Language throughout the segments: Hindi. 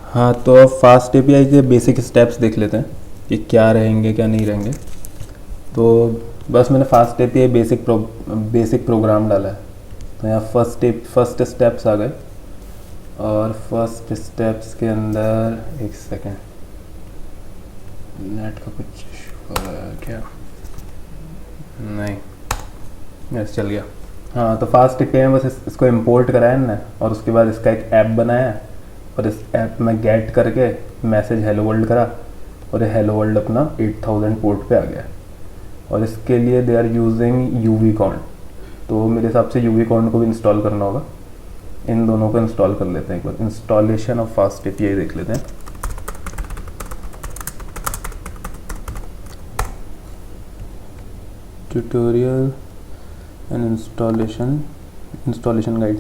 हाँ, तो अब फास्ट एपीआई के बेसिक स्टेप्स देख लेते हैं कि क्या रहेंगे क्या नहीं रहेंगे। तो बस मैंने फास्ट एपीआई बेसिक प्रोग्राम डाला है। तो यहाँ फर्स्ट स्टेप्स आ गए, और फर्स्ट स्टेप्स के अंदर एक सेकेंड, नेट का कुछ इशू हो रहा है क्या? नहीं, यस चल गया। हाँ, तो फास्ट एपीआई में बस इसको इंपोर्ट कराया ना, और उसके बाद इसका एक ऐप बनाया, और इस ऐप में गेट करके मैसेज हेलो वर्ल्ड करा, और ये हेलो वर्ल्ड अपना 8000 पोर्ट पे आ गया। और इसके लिए दे आर यूजिंग यूवीकॉन, तो मेरे हिसाब से यूवीकॉन को भी इंस्टॉल करना होगा। इन दोनों को इंस्टॉल कर लेते हैं। एक बार इंस्टॉलेशन ऑफ फास्ट एपीआई देख लेते हैं। Tutorial and installation guide.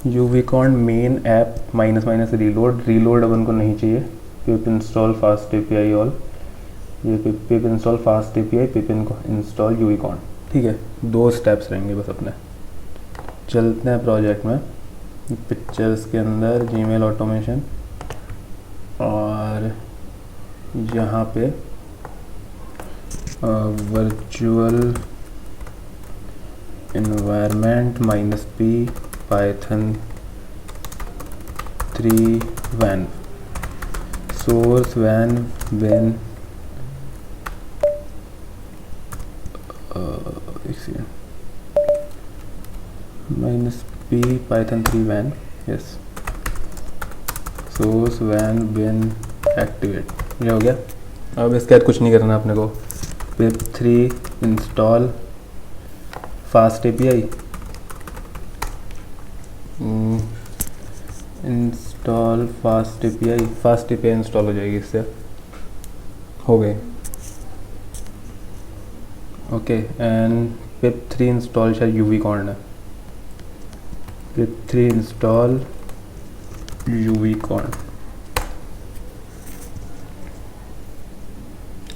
Uvicorn main app -- reload अपन को नहीं चाहिए। Pip install Fast API all, ये pip install Fast API, pip install uvicorn. ठीक है, 2 स्टेप्स रहेंगे बस अपने। चलते हैं प्रोजेक्ट में। पिक्चर्स के अंदर जीमेल ऑटोमेशन, और यहाँ पे virtual environment -p Python 3 venv source venv venv -p Python 3 venv, yes, source venv venv activate. ये हो गया। अब इसके बाद कुछ नहीं करना अपने को। पिप 3 install Fast API, install Fast API install हो जाएगी इससे। हो गए, ओके। एंड पिप 3 इंस्टॉल शायद यूवीकॉन है। पिप 3 इंस्टॉल यूवीकॉन,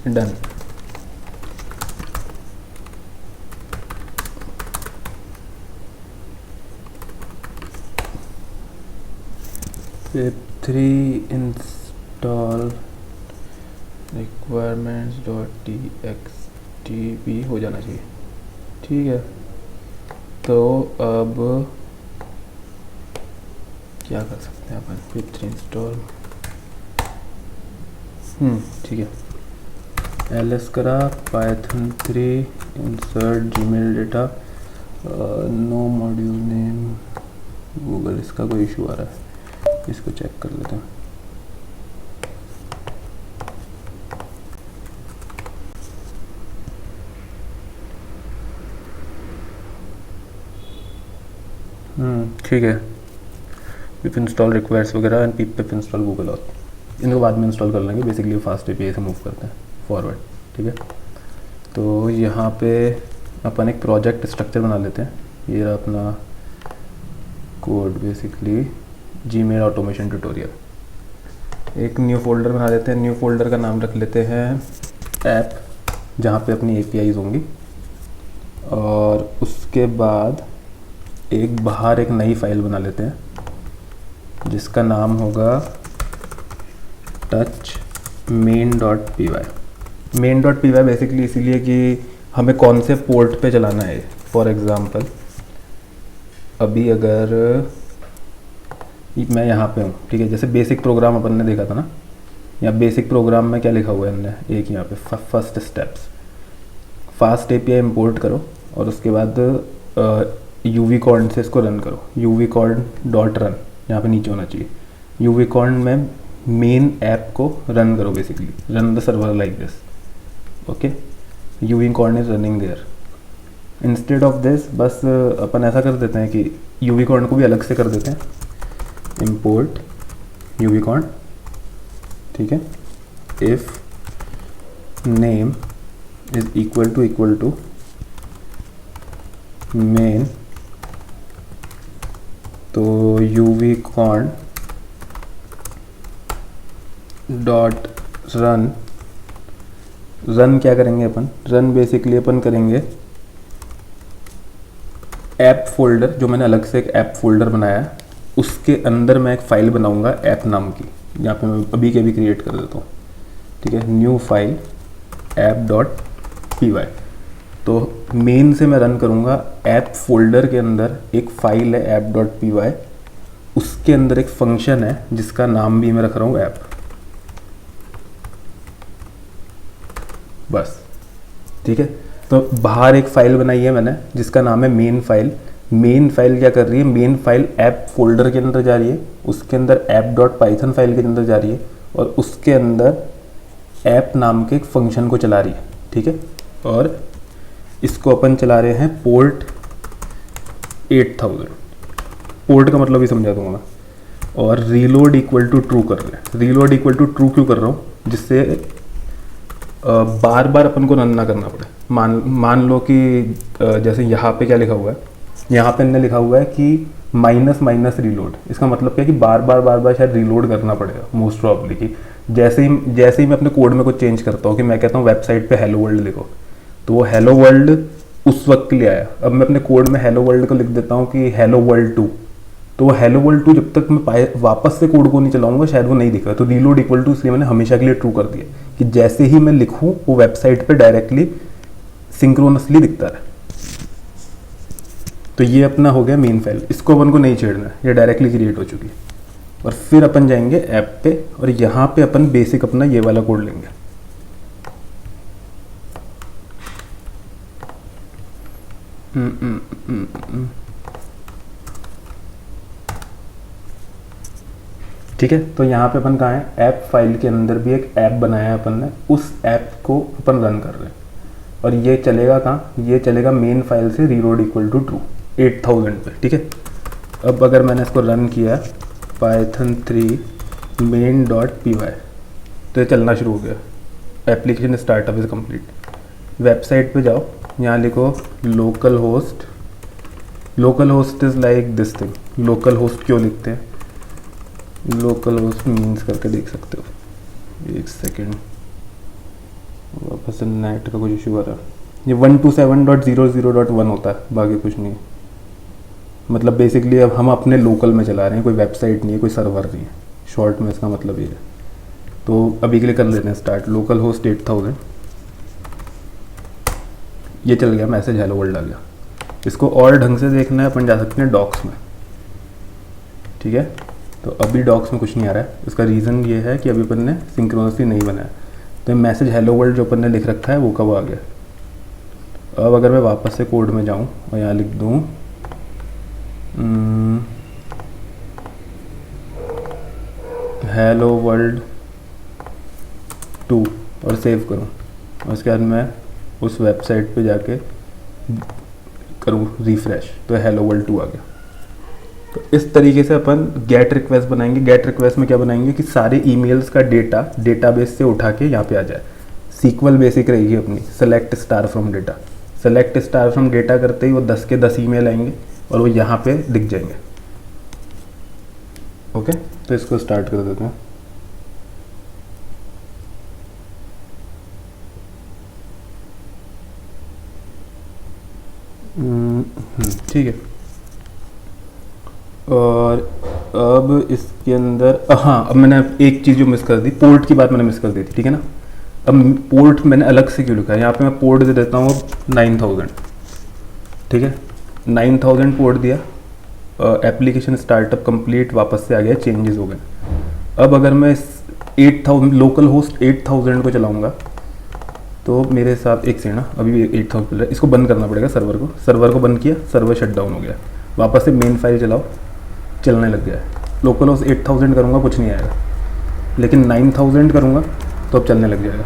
डन। पिप 3 इंस्टॉल requirements.txt भी हो जाना चाहिए। ठीक है, तो अब क्या कर सकते हैं अपन? पिप 3 इंस्टॉल, ठीक है, ls करा, Python 3 insert Gmail data, no module name Google. इसका कोई इशू आ रहा है, इसको चेक कर लेते हैं। ठीक है, पिप इंस्टॉल रिक्वायर्स वगैरह and pip install Google auth, इनको बाद में इंस्टॉल कर लेंगे। बेसिकली फास्ट एपीआई से मूव करते हैं फॉरवर्ड। ठीक है, तो यहाँ पे अपन एक प्रोजेक्ट स्ट्रक्चर बना लेते हैं। ये रहा अपना code, basically Gmail automation tutorial. एक न्यू फोल्डर बना लेते हैं। न्यू फोल्डर का नाम रख लेते हैं ऐप, जहाँ पे अपनी एपीआईज होंगी। और उसके बाद बाहर एक नई फाइल बना लेते हैं जिसका नाम होगा touch main.py। main.py बेसिकली इसीलिए कि हमें कौन से पोर्ट पे चलाना है। फॉर एग्ज़ाम्पल अभी अगर मैं यहाँ पे हूँ, ठीक है, जैसे बेसिक प्रोग्राम अपन ने देखा था ना, या बेसिक प्रोग्राम में क्या लिखा हुआ है हमने, एक यहाँ पे first steps, fast API import करो, और उसके बाद यूवीकॉर्न से इसको रन करो। यूवीकॉर्न डॉट रन यहाँ पे नीचे होना चाहिए। यूवीकॉर्न में मेन ऐप को रन करो, basically run the server like this, okay. Uvicorn is running there. Instead of this बस अपन ऐसा कर देते हैं कि यूवीकॉर्न को भी अलग से कर देते हैं, इंपोर्ट यूवीकॉर्न, ठीक है। If name is equal to main, तो यूवीकॉर्न डॉट रन क्या करेंगे अपन? रन बेसिकली अपन करेंगे ऐप फोल्डर, जो मैंने अलग से एक ऐप फोल्डर बनाया है, उसके अंदर मैं एक फ़ाइल बनाऊंगा ऐप नाम की, यहाँ पे मैं अभी के अभी क्रिएट कर देता हूँ, ठीक है। New file app.py। तो मेन से मैं रन करूँगा, ऐप फोल्डर के अंदर एक फ़ाइल है app.py, उसके अंदर एक फंक्शन है जिसका नाम भी मैं रख रहा हूँ ऐप, बस, ठीक है। तो बाहर एक फ़ाइल बनाई है मैंने जिसका नाम है मेन फाइल। मेन फाइल क्या कर रही है, मेन फाइल ऐप फोल्डर के अंदर जा रही है, उसके अंदर app.python फाइल के अंदर जा रही है, और उसके अंदर ऐप नाम के एक फंक्शन को चला रही है, ठीक है। और इसको अपन चला रहे हैं पोर्ट 8000, पोर्ट का मतलब भी समझा दूंगा मैं। और रीलोड इक्वल टू ट्रू कर रहे हैं। रीलोड इक्वल टू ट्रू क्यों कर रहा हूँ, जिससे बार बार अपन को रन ना करना पड़े। मान लो कि जैसे यहाँ पे क्या लिखा हुआ है, यहाँ पे हमने लिखा हुआ है कि माइनस माइनस रीलोड। इसका मतलब क्या है कि बार बार शायद रीलोड करना पड़ेगा मोस्ट प्रॉब्ली। कि जैसे ही मैं अपने कोड में कुछ चेंज करता हूँ, कि मैं कहता हूँ वेबसाइट पे हेलो वर्ल्ड लिखो, तो वो हेलो वर्ल्ड उस वक्त के लिए आया। अब मैं अपने कोड में हेलो वर्ल्ड को लिख देता हूँ कि हेलो वर्ल्ड 2, तो वो हेलो वर्ल्ड 2 जब तक मैं वापस से कोड को नहीं चलाऊंगा शायद वो नहीं दिखेगा। तो रीलोड इक्वल टू इसलिए मैंने हमेशा के लिए ट्रू कर दिया, कि जैसे ही मैं लिखूँ वो वेबसाइट पे डायरेक्टली सिंक्रोनसली दिखता है। तो ये अपना हो गया मेन फाइल, इसको अपन को नहीं छेड़ना है, ये डायरेक्टली क्रिएट हो चुकी है। और फिर अपन जाएंगे ऐप पे, और यहाँ पे अपन बेसिक अपना ये वाला कोड लेंगे। ठीक है। तो यहाँ पे अपन कहाँ है, ऐप फाइल के अंदर भी एक ऐप बनाया है अपन ने, उस ऐप को अपन रन कर रहे हैं। और ये चलेगा कहाँ, ये चलेगा मेन फाइल से रीलोड इक्वल टू ट्रू 8000 पे, ठीक है। अब अगर मैंने इसको रन किया python3 main.py, तो ये चलना शुरू हो गया। Application startup is complete. Website पे जाओ, यहाँ लिखो local host. Local host is like this thing. Local host क्यों लिखते हैं, लोकल होस्ट मीन्स करके देख सकते हो। एक सेकेंड, वापस से नेट का कुछ इशू आ रहा है। ये 127.00.1 होता है, बाकी कुछ नहीं। मतलब बेसिकली अब हम अपने लोकल में चला रहे हैं, कोई वेबसाइट नहीं है, कोई सर्वर नहीं है, शॉर्ट में इसका मतलब ये है। तो अभी के लिए कर लेते हैं स्टार्ट। लोकल होस्ट 8000, ये चल गया मैसेज हेलो वर्ल्ड आ गया। इसको और ढंग से देखना है, अपन जा सकते हैं डॉक्स में, ठीक है। तो अभी डॉक्स में कुछ नहीं आ रहा है, इसका रीज़न ये है कि अभी अपन ने सिंक्रोनसली नहीं बनाया। तो मैसेज हेलो वर्ल्ड जो अपन ने लिख रखा है वो कब आ गया। अब अगर मैं वापस से कोड में जाऊँ और यहाँ लिख दूँ हेलो वर्ल्ड 2 और सेव करूँ, और उसके बाद मैं उस वेबसाइट पे जाके करूँ रिफ़्रेश, तो हेलो वर्ल्ड 2 आ गया। तो इस तरीके से अपन गेट रिक्वेस्ट बनाएंगे। गेट रिक्वेस्ट में क्या बनाएंगे कि सारे ईमेल्स का डेटा डेटाबेस से उठा के यहाँ पे आ जाए। सीक्वल बेसिक रहेगी अपनी, select star from data. Select star from data करते ही वो 10 के 10 ईमेल आएंगे और वो यहाँ पे दिख जाएंगे। ओके, तो इसको स्टार्ट कर देते हैं। ठीक है। और अब इसके अंदर हाँ, अब मैंने एक चीज़ जो मिस कर दी, पोर्ट की बात मैंने मिस कर दी थी, ठीक है ना। अब पोर्ट मैंने अलग से क्यों लिखा है, यहाँ पे मैं पोर्ट दे देता हूँ 9000, ठीक है। 9000 पोर्ट दिया, एप्लीकेशन स्टार्टअप कंप्लीट वापस से आ गया, चेंजेस हो गए। अब अगर मैं 8000 लोकल होस्ट 8000 को चलाऊँगा तो मेरे साथ एक सेकंड ना, अभी 8000 चल रहा है, इसको बंद करना पड़ेगा सर्वर को बंद किया, सर्वर शट डाउन हो गया। वापस से मेन फाइल चलाओ, चलने लग गया है। लोकल होस्ट 8000 करूँगा कुछ नहीं आएगा, लेकिन 9000 करूँगा तो अब चलने लग जाएगा।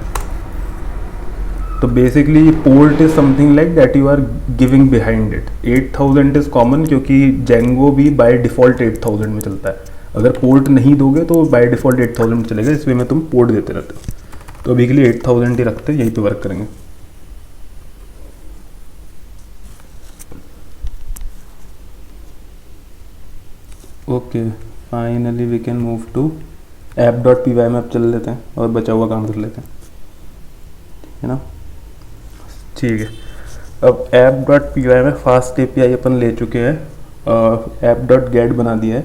तो basically port is something like that you are giving behind it. 8000 is common, क्योंकि जेंगो भी बाय डिफ़ॉल्ट 8000 में चलता है। अगर पोर्ट नहीं दोगे तो बाय डिफ़ॉल्ट 8000 में चलेगा, इस वे में तुम पोर्ट देते रहते हो। तो अभी के लिए 8000 ही रखते हैं, यहीं पे वर्क करेंगे। Okay, finally we can move to app.py में अब चल लेते हैं और बचा हुआ काम कर लेते हैं, है ना। ठीक है, अब app.py में फास्ट API अपन ले चुके हैं, app.get बना दिया है।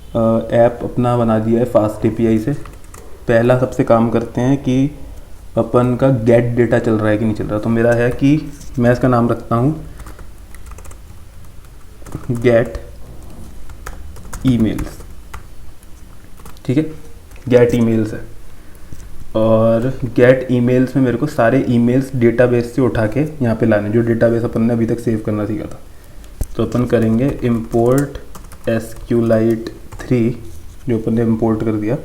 ऐप अपना बना दिया है फास्ट एपीआई से। पहला सबसे काम करते हैं कि अपन का गेट डेटा चल रहा है कि नहीं चल रहा। तो मेरा है कि मैं इसका नाम रखता हूँ गेट ईमेल्स, ठीक है, गेट ईमेल्स है। और गेट ईमेल्स में मेरे को सारे ईमेल्स डेटाबेस से उठा के यहाँ पे लाने, जो डेटाबेस अपन ने अभी तक सेव करना सीखा था। तो अपन करेंगे import SQLite 3, जो अपन ने इम्पोर्ट कर दिया।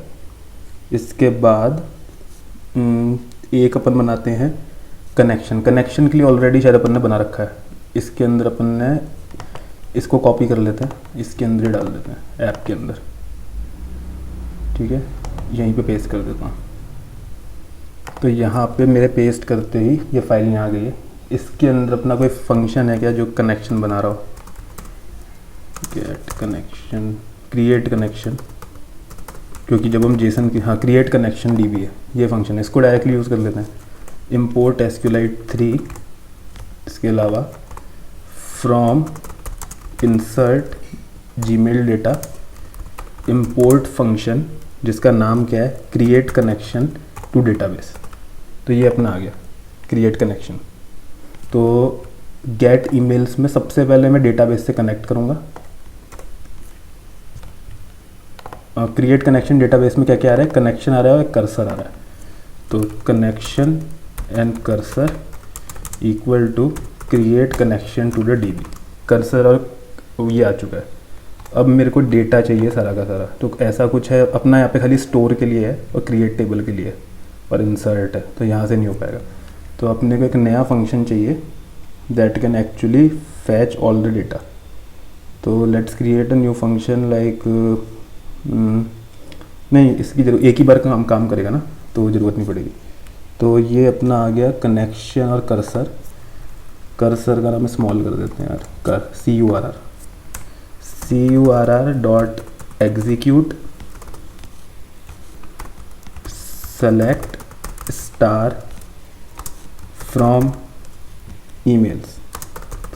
इसके बाद एक अपन बनाते हैं कनेक्शन के लिए ऑलरेडी शायद अपन ने बना रखा है। इसके अंदर अपन ने इसको कॉपी कर लेते हैं, इसके अंदर ही डाल देते हैं ऐप के अंदर, ठीक है, यहीं पे पेस्ट कर देता हूँ। तो यहाँ पे मेरे पेस्ट करते ही ये फाइल यहाँ आ गई है। इसके अंदर अपना कोई फंक्शन है क्या जो कनेक्शन बना रहा हो? गेट कनेक्शन, क्रिएट कनेक्शन, क्योंकि जब हम जेसन की, हाँ, क्रिएट कनेक्शन डीबी है ये फंक्शन है, इसको डायरेक्टली यूज़ कर लेते हैं। import SQLite 3, इसके अलावा from insert Gmail data import function जिसका नाम क्या है, क्रिएट कनेक्शन टू डेटाबेस। तो ये अपना आ गया क्रिएट कनेक्शन। तो गेट ईमेल्स में सबसे पहले मैं डेटाबेस से कनेक्ट करूँगा। क्रिएट कनेक्शन डेटाबेस में क्या क्या आ रहा है, कनेक्शन आ रहा है और कर्सर आ रहा है। तो connection and cursor equal to create connection to the DB. Cursor और ये आ चुका है। अब मेरे को डेटा चाहिए सारा का सारा। तो ऐसा कुछ है अपना, यहाँ पे खाली स्टोर के लिए है और क्रिएट टेबल के लिए है और इंसर्ट है, तो यहाँ से नहीं हो पाएगा। तो अपने को एक नया फंक्शन चाहिए that can actually fetch all the data. तो let's create a new function like, नहीं इसकी जरूरत, एक ही बार काम करेगा ना, तो ज़रूरत नहीं पड़ेगी। तो ये अपना आ गया कनेक्शन और कर्सर। कर्सर का नाम स्मॉल कर देते हैं यार, कर curr dot execute select star from emails.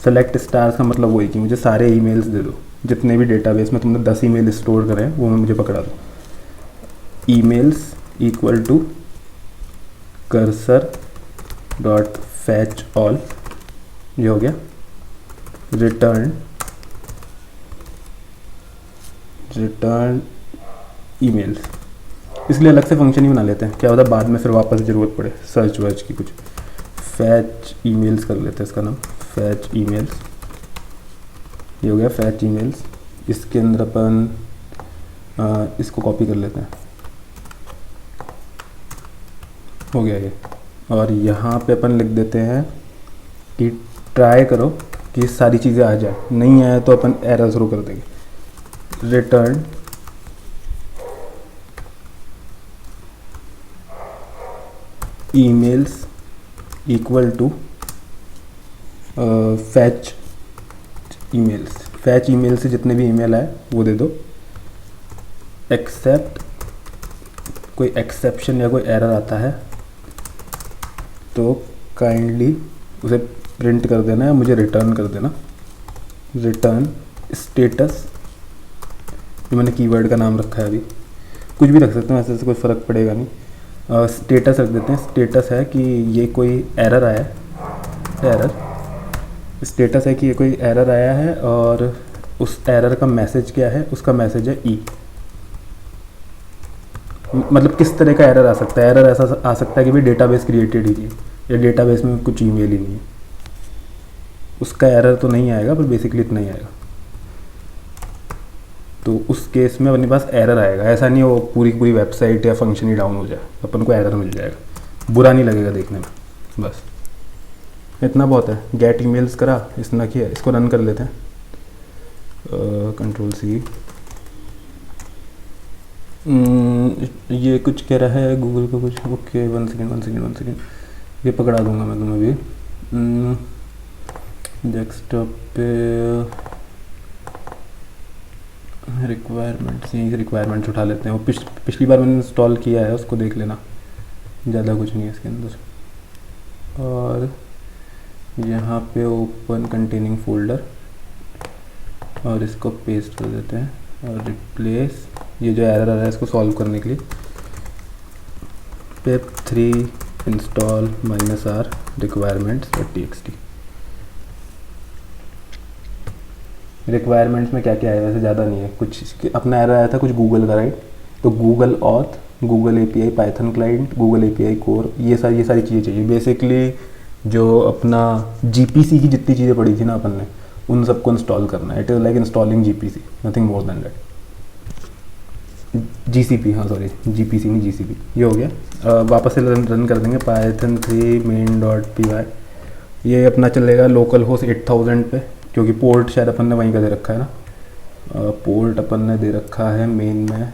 Select star का मतलब वही कि मुझे सारे ईमेल्स दे दो, जितने भी डेटाबेस में तुमने 10 ईमेल स्टोर करे हैं वो मैं मुझे पकड़ा दो। Emails equal to cursor dot fetch all, ये हो गया। रिटर्न ईमेल्स, इसलिए अलग से फंक्शन ही बना लेते हैं, क्या होता है बाद में फिर वापस ज़रूरत पड़े सर्च वर्च की कुछ। फैच ईमेल्स कर लेते हैं इसका नाम, फैच ईमेल्स, ये हो गया फैच ईमेल्स। इसके अंदर अपन इसको कॉपी कर लेते हैं, हो गया ये। और यहाँ पे अपन लिख देते हैं कि ट्राई करो कि सारी चीज़ें आ जाए, नहीं आए तो अपन एरर शुरू कर देंगे। Return emails equal to fetch emails. Fetch email से जितने भी ईमेल आए वो दे दो। एक्सेप्ट, कोई एक्सेप्शन या कोई एरर आता है तो काइंडली उसे प्रिंट कर देना है, मुझे रिटर्न कर देना। रिटर्न स्टेटस, ये मैंने कीवर्ड का नाम रखा है, अभी कुछ भी रख सकते हैं, ऐसे कोई फ़र्क पड़ेगा नहीं। स्टेटस रख देते हैं। स्टेटस है कि ये कोई एरर आया है, एरर स्टेटस है कि ये कोई एरर आया है और उस एरर का मैसेज क्या है, उसका मैसेज है ई। मतलब किस तरह का एरर आ सकता है, एरर ऐसा आ सकता है कि भाई डेटाबेस क्रिएटेड ही नहीं है या डेटाबेस में कुछ ईमेल ही नहीं है, उसका एरर तो नहीं आएगा पर बेसिकली इतना ही आएगा। तो उस केस में अपने पास एरर आएगा, ऐसा नहीं वो पूरी पूरी वेबसाइट या फंक्शन ही डाउन हो जाए, अपन को एरर मिल जाएगा, बुरा नहीं लगेगा देखने में। बस इतना बहुत है। गेट ईमेल्स करा, इतना किया, इसको रन कर लेते हैं। Control C. ये कुछ कह रहा है गूगल का कुछ, ओके वन सेकेंड ये पकड़ा दूंगा मैं तुम्हें भी। डेस्कटॉप पे रिक्वायरमेंट्स, यहीं से रिक्वायरमेंट्स उठा लेते हैं। वो पिछली बार मैंने इंस्टॉल किया है, उसको देख लेना, ज़्यादा कुछ नहीं है इसके अंदर। और यहाँ पे ओपन कंटेनिंग फोल्डर और इसको पेस्ट कर देते हैं और रिप्लेस, ये जो एरर आ रहा है इसको सॉल्व करने के लिए pip3 install -r requirements.txt। Requirements में क्या क्या है, वैसे ज़्यादा नहीं है कुछ, अपना एरर आया था कुछ गूगल का, राइट। तो Google auth, Google API, Python client, Google API core, ये सारी चीज़ें चाहिए बेसिकली। जो अपना जीपीसी की जितनी चीज़ें पड़ी थी ना अपन ने, उन सबको इंस्टॉल करना है। It is like installing GPC, nothing more than that. GCP, हाँ सॉरी, जीपीसी नहीं जीसीपी। ये हो गया। वापस से रन कर देंगे python3 main.py। ये अपना चलेगा लोकल होस्ट 8000 पे, क्योंकि पोर्ट शायद अपन ने वहीं का दे रखा है ना। पोर्ट अपन ने दे रखा है मेन में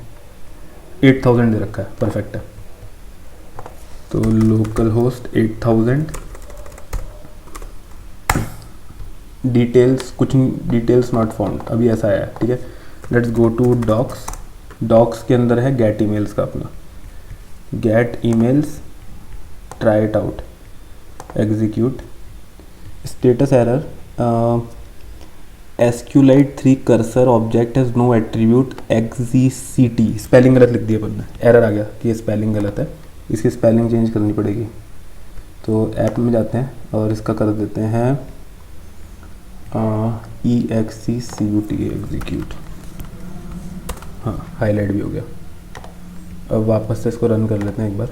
8000 दे रखा है, परफेक्ट है। तो लोकल होस्ट 8000, डिटेल्स कुछ डिटेल्स नॉट फाउंड, अभी ऐसा आया है, ठीक है। Let's go to docs. Docs के अंदर है गेट ईमेल्स का अपना, get emails, try it out, execute, status error, SQLite3 cursor object has no attribute XZCT, spelling गलत लिख दी अपन ने, एरर आ गया कि ये स्पेलिंग गलत है, इसकी स्पेलिंग चेंज करनी पड़ेगी। तो ऐप में जाते हैं और इसका कर देते हैं EXECUT, एग्जीक्यूट। हाँ, हाईलाइट भी हो गया। अब वापस से इसको रन कर लेते हैं एक बार,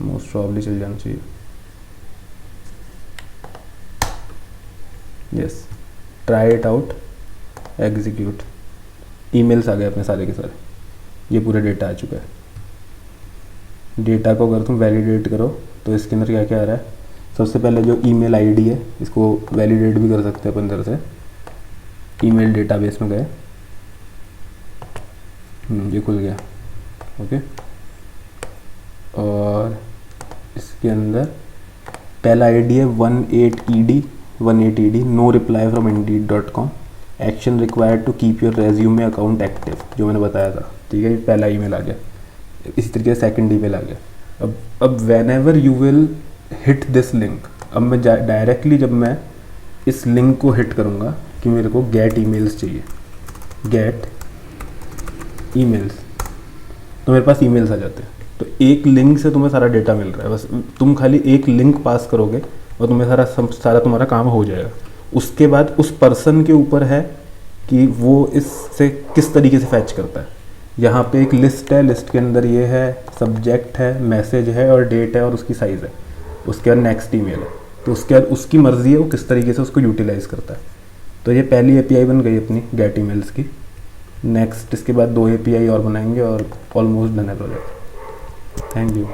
मोस्ट प्रॉब्ली चल जाना चाहिए। Yes, try it out, execute. Emails आ गए अपने सारे के सारे, ये पूरे डेटा आ चुका है। डेटा को अगर तुम वैलिडेट करो तो इसके अंदर क्या क्या आ रहा है। सबसे पहले जो ईमेल आईडी है, इसको वैलिडेट भी कर सकते हैं अपन इधर से। ईमेल डेटाबेस में गए, ये खुल गया, ओके। और इसके अंदर पहला आईडी है 18ED, no reply from indeed.com, action required to keep your resume account active, जो मैंने बताया था, ठीक है। ये पहला ईमेल आ गया। इसी तरीके से सेकंड ईमेल आ गया। अब when ever you will hit this link, अब मैं डायरेक्टली जब मैं इस लिंक को हिट करूँगा कि मेरे को गेट ईमेल्स चाहिए, गेट ईमेल्स, तो मेरे पास ईमेल्स आ जाते हैं। तो एक लिंक से तुम्हें सारा डेटा मिल रहा है, बस तुम खाली एक लिंक पास करोगे और तुम्हें सारा तुम्हारा काम हो जाएगा। उसके बाद उस पर्सन के ऊपर है कि वो इससे किस तरीके से फैच करता है। यहाँ पे एक लिस्ट है, लिस्ट के अंदर ये है, सब्जेक्ट है, मैसेज है और डेट है और उसकी साइज़ है। उसके बाद नेक्स्ट ईमेल है, तो उसके बाद उसकी मर्ज़ी है वो किस तरीके से उसको यूटिलाइज़ करता है। तो ये पहली एपीआई बन गई अपनी गेट ईमेल्स की। नेक्स्ट इसके बाद 2 एपीआई और बनाएंगे और ऑलमोस्ट डन है प्रोजेक्ट। Thank you.